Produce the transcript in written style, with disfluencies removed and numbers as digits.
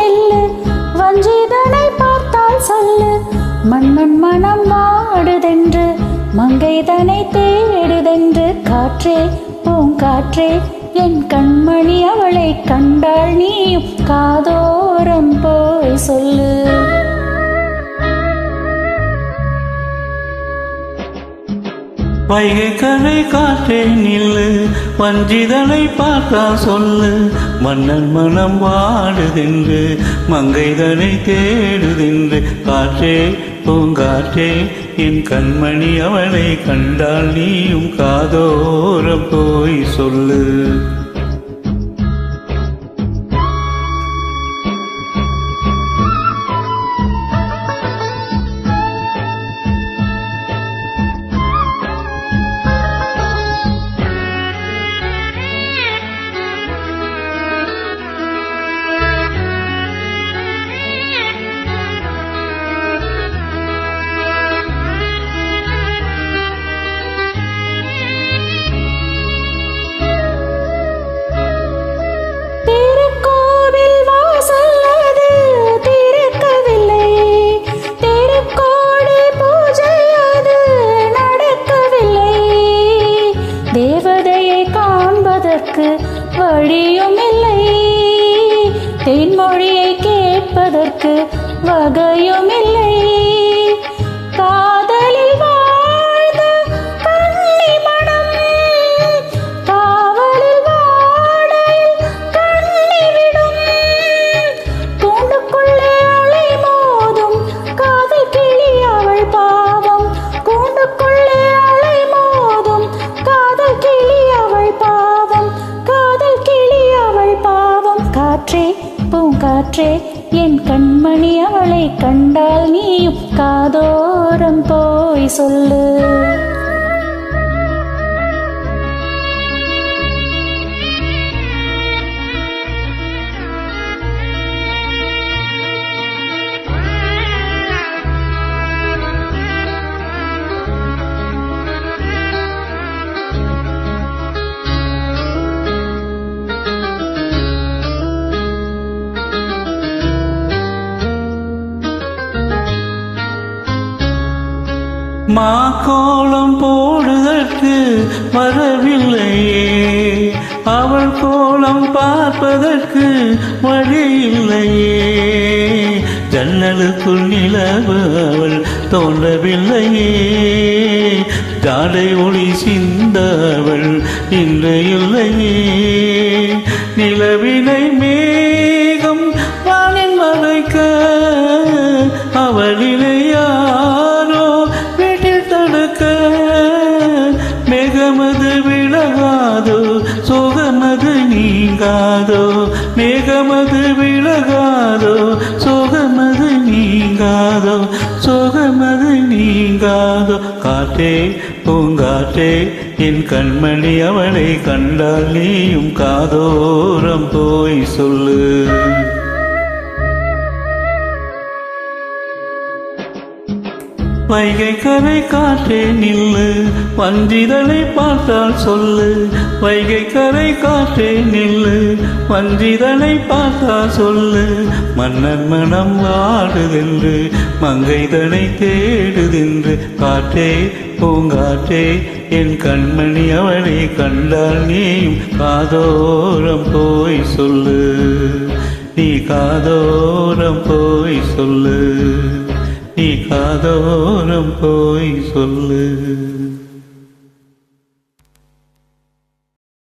நில்லு, வஞ்சிதனை பார்த்தால் சொல்லு. மன்னன் மனம் வாடுதென்று, மங்கைதனை தேடுதென்று. காற்றே பூங்காற்றே என் கண்மணி, அவளை கண்டால் நீயும் காதோரம் போய் சொல்லு. வைகை கரை காற்றே நில்லு, வஞ்சிதனை பார்த்தா சொல்லு. மன்னன் மனம் வாடுதென்று, மங்கைதனை தேடுதென்று. காற்றே பூங்காற்றே என் கண்மணி, அவளை கண்டால் நீயும் காதோரம் போய் சொல்லு. தேவதையை காண்பதற்கு வழியும் இல்லை, தென்மொழியை கேட்பதற்கு வகையும் இல்லை. காதலில் வாழ்ந்த கன்னி மனம், காவலில் வாடையில் கண்ணி விடும். கூண்டுக்குள்ளே அலை மோதும் காதல் கிளி அவள் பாவம். கூண்டுக்குள்ளே அலை மோதும் காதல் கிளி அவள் பாவம். காதல் கிளி அவள் பாவம். காற்றே பூங்காற்றே என் கண்மணி, அவளை கண்டால் நீயும் காதோரம் போய் சொல்லு. மாக்கோலம் போடுதற்கு வரவில்லையே, அவள் கோலம் பார்ப்பதற்கு வழி இல்லையே. ஜன்னலுக்குள் நிலவு அவள் தோன்றவில்லையே, ஜாடை ஒளி சிந்தவள் இன்று இல்லையே. நிலவினை மேகம் வானில் மறைக்க, அவளினை யாரோ வீட்டில் தடுக்க. மேகமது விலகாதோ, சோகமது நீங்காதோ. மேகமது விலகாதோ, சோகமது நீங்காதோ. சோகமது நீங்காதோ. காற்றே பூங்காற்றே என் கண்மணி, அவளை கண்டால் நீயும் காதோரம் போய் சொல்லு. வைகை கரை காற்றே நில்லு, வஞ்சிதனை பார்த்தால் சொல்லு. வைகை கரை காற்றே நில்லு, வஞ்சிதனை பார்த்தால் சொல்லு. மன்னன் மனம் வாடுதென்று, மங்கைதனை தேடுதென்று. காற்றே பூங்காற்றே என் கண்மணி, அவளை கண்டால் நீயும் காதோரம் போய் சொல்லு. நீ காதோரம் போய் சொல்லு. நீ காதோரம் போய் சொல்லு.